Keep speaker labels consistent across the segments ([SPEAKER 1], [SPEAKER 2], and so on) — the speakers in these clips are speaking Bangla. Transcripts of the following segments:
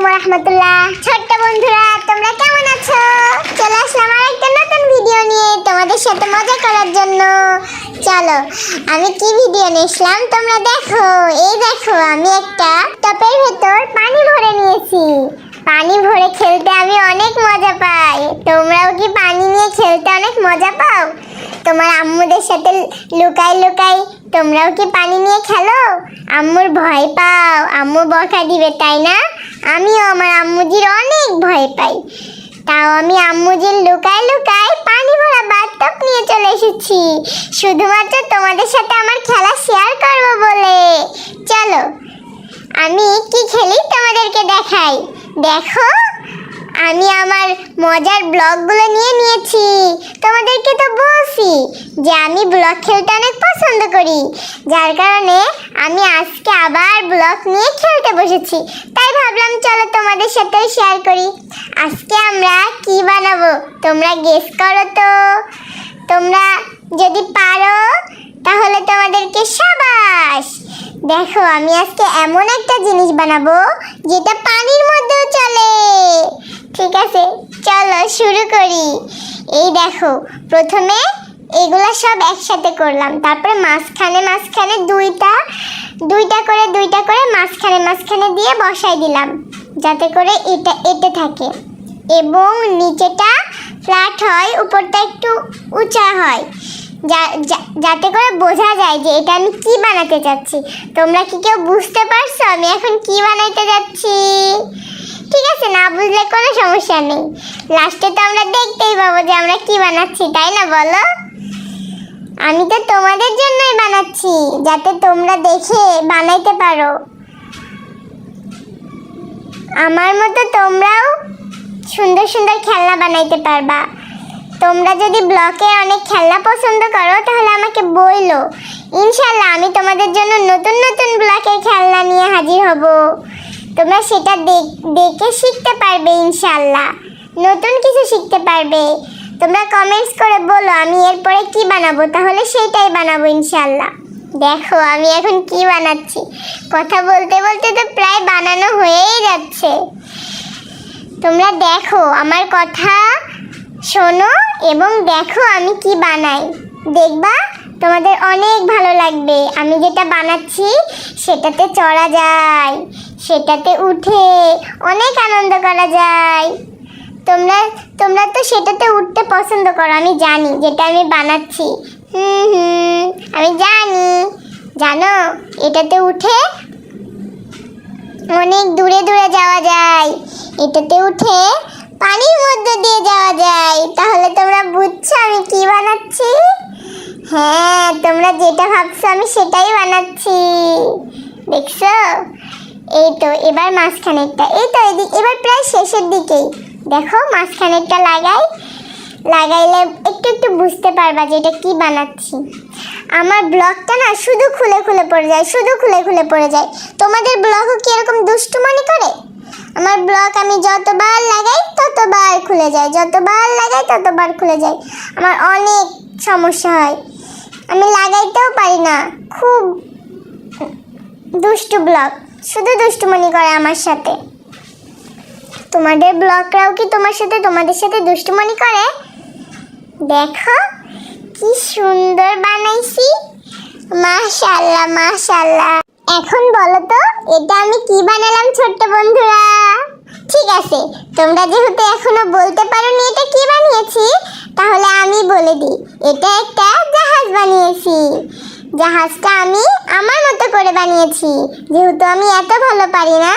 [SPEAKER 1] আলাইকুম রাহমাতুল্লাহ। ছোট্ট বন্ধুরা, তোমরা কেমন আছো? চলে আসলাম আরেকটা নতুন ভিডিও নিয়ে তোমাদের সাথে মজা করার জন্য। চলো, আমি কি ভিডিও নিয়েছিলাম তোমরা দেখো। এই দেখো, আমি একটা টপের ভেতর পানি ভরে নিয়েছি। পানি ভরে খেলতে আমি অনেক মজা পাই। তোমরাও কি পানি নিয়ে খেলতে অনেক মজা পাও? তোমার আম্মুদের সাথে লুকাই লুকাই তোমরাও কি পানি নিয়ে খেলো? আম্মুর ভয় পাও, আম্মু বকা দিবে তাই না? আমিও আমার আম্মুজির অনেক ভয় পাই, তাও আমি আম্মুজির লুকাই লুকাই পানি ভরা বাথটব নিয়ে চলে এসেছি, শুধুমাত্র তোমাদের সাথে আমার খেলা শেয়ার করবো বলে। চলো, আমি কি খেলি তোমাদেরকে দেখাই। দেখো, আমি আমার মজার ব্লগগুলো নিয়ে নিয়েছি। তোমাদেরকে তো বলছি যে আমি ব্লগ খেলতে অনেক পছন্দ করি, যার কারণে আমি আজকে আবার ব্লগ নিয়ে খেলতে বসেছি। তাই ভাবলাম চলো তোমাদের সাথেও শেয়ার করি। আজকে আমরা কি বানাবো তোমরা গেস করো তো। তোমরা যদি পারো তাহলে তোমাদেরকে শাবাশ। দেখো, আমি আজকে এমন একটা জিনিস বানাবো যেটা পানির মধ্যেও চলে। ঠিক আছে, চলো শুরু করি। এই দেখো, প্রথমে এগুলা সব একসাথে করলাম, তারপরে মাঝখানে মাঝখানে দুইটা করে মাঝখানে মাঝখানে দিয়ে বসাই দিলাম, যাতে করে এটা থাকে এবং নিচেটা ফ্ল্যাট হয়, উপরটা একটু উঁচা হয়, যাতে করে বোঝা যায় যে এটা আমি কি বানাতে যাচ্ছি। তোমরা কি কেউ বুঝতে পারছো আমি এখন কি বানাইতে যাচ্ছি? ঠিক আছে, না বুঝলে কোনো সমস্যা নেই, লাস্টে তো আমরা দেখতেই পাবো যে আমরা কি বানাচ্ছি, তাই না বলো? আমি তো তোমাদের জন্যই বানাচ্ছি, যাতে তোমরা দেখে বানাইতে পারো। আমার মতো তোমরাও সুন্দর সুন্দর খেলনা বানাইতে পারবা। তোমরা যদি ব্লকে অনেক খেলনা পছন্দ করো তাহলে আমাকে বইলো, ইনশাল্লাহ আমি তোমাদের জন্য নতুন নতুন ব্লকের খেলনা নিয়ে হাজির হব। তোমরা সেটা দেখে শিখতে পারবে, ইনশাল্লাহ নতুন কিছু শিখতে পারবে। তোমরা কমেন্টস করে বলো আমি এরপরে কি বানাবো, তাহলে সেটাই বানাবো ইনশাল্লাহ। দেখো, আমি এখন কি বানাচ্ছি, কথা বলতে বলতে তো প্রায় বানানো হয়েই যাচ্ছে। তোমরা দেখো, আমার কথা শোনো এবং দেখো আমি কি বানাই, দেখবা তোমাদের অনেক ভালো লাগবে। আমি যেটা বানাচ্ছি সেটাতে চড়া যায়, সেটাতে উঠে অনেক আনন্দ করা যায়। তোমরা তো সেটাতে উঠতে পছন্দ করো, আমি জানি যেটা আমি বানাচ্ছি। আমি জানি, জানো এটাতে উঠে অনেক দূরে দূরে যাওয়া যায়, এটাতে উঠে পানির মধ্যে দিয়ে যাওয়া যায়। তাহলে তোমরা বুঝছো আমি কি বানাচ্ছি? হ্যাঁ, তোমরা যেটা ভাবছো আমি সেটাই বানাচ্ছি, দেখছো? এই তো এবার মাঝখানেরটা, এই তো এবার প্রায় শেষের দিকেই। দেখো, মাঝখানেরটা লাগাইলে একটু একটু বুঝতে পারবা যে এটা কি বানাচ্ছি। আমার ব্লগটা না শুধু খুলে খুলে পড়ে যায়, শুধু খুলে খুলে পড়ে যায়। তোমাদের ব্লগও কি এরকম দুষ্টুমনি করে? আমার ব্লগ আমি যতবার লাগাই ততবার খুলে যায়, যতবার লাগাই ততবার খুলে যায়। আমার অনেক সমস্যা হয়, আমি লাগাইতেও পারি না। খুব দুষ্টু ব্লগ, শুধু দুষ্টুমনি করে আমার সাথে। তোমাদের ব্লগরাও কি তোমাদের সাথে দুষ্টুমনি করে? দেখো কি সুন্দর বানাইছি, মাশাআল্লাহ মাশাআল্লাহ। এখন বলো তো এটা আমি কি বানালাম ছোট্ট বন্ধুরা? ঠিক আছে, তোমরা যেহেতু এখনো বলতে পারোনি এটা কি বানিয়েছি, তাহলে আমি বলে দিই, এটা একটা জাহাজ বানিয়েছি। জাহাজটা আমি আমার মতো করে বানিয়েছি, যেহেতু আমি এত ভালো পারি না,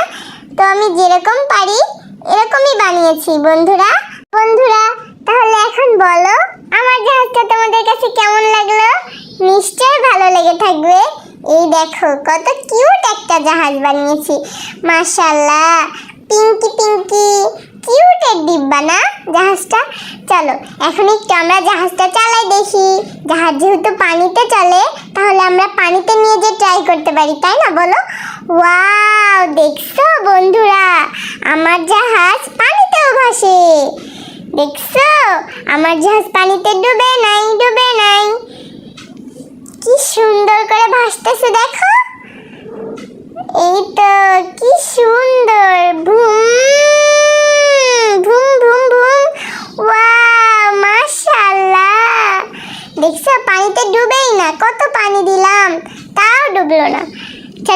[SPEAKER 1] তো আমি যেরকম পারি এরকমই বানিয়েছি। বন্ধুরা তাহলে এখন বলো আমার জাহাজটা তোমাদের কাছে কেমন লাগলো? নিশ্চয়ই ভালো লেগে থাকবে। এই দেখো কত কিউট একটা জাহাজ বানিয়েছি, মাশাআল্লাহ। পিঙ্কি পিঙ্কি কিউটের ডিব্বা না জাহাজটা? চলো এখন একটু আমরা জাহাজটা চালাই দেখি। জাহাজ যেহেতু পানিতে চলে, তাহলে আমরা পানিতে নিয়ে যে ট্রাই করতে পারি, তাই না বলো? ওয়াও, দেখছো বন্ধুরা, আমার জাহাজ পানিতেও ভাসে। দেখছো, আমার জাহাজ পানিতে ডুবে নাই, কি সুন্দর করে ভাসতেছে দেখো। এই তো কি সুন্দর, ভুম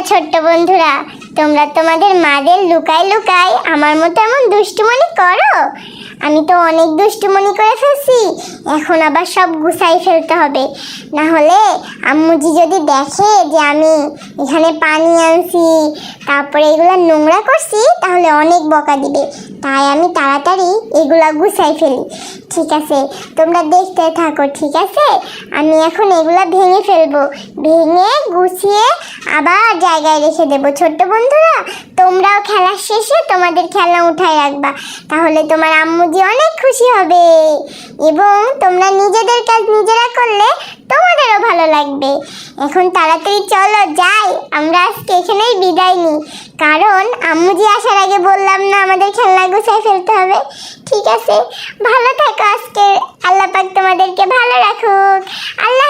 [SPEAKER 1] ছোট্ট বন্ধুরা, তোমরা তোমাদের মাদের লুকাই লুকাই আমার মতো এমন দুষ্টুমনি করো? আমি তো অনেক দুষ্টুমনি করে ফেলছি, এখন আবার সব গুছাই ফেলতে হবে, না হলে আম্মুজি যদি দেখে যে আমি এখানে পানি আনছি তারপরে এগুলা নোংরা করছি তাহলে অনেক বকা দিবে। তাই আমি তাড়াতাড়ি এগুলা গুছাই ফেলি। ঠিক আছে, তোমরা দেখতে থাকো। ঠিক আছে, আমি এখন এগুলা ভেঙে ফেলবো, ভেঙে গুছিয়ে আবার জায়গায় রেখে দেবো। ছোট্ট বন্ধুরা, তোমরাও খেলার শেষে তোমাদের খেলনা উঠায় রাখবা, তাহলে তোমার আম্মুজি অনেক খুশি হবে এবং তোমরা নিজেদের কাজ নিজেরা করলে তোমাদেরও ভালো লাগবে। এখন তাড়াতাড়ি চলো যাই, আমরা আজকে এখানেই বিদায় নিই, কারণ আম্মুজি আসার আগে বললাম না আমাদের খেলনা গুছাই ফেলতে হবে। ঠিক আছে, ভালো থাকো আজকে, আল্লাহ পাক তোমাদেরকে ভালো রাখুক। আল্লাহ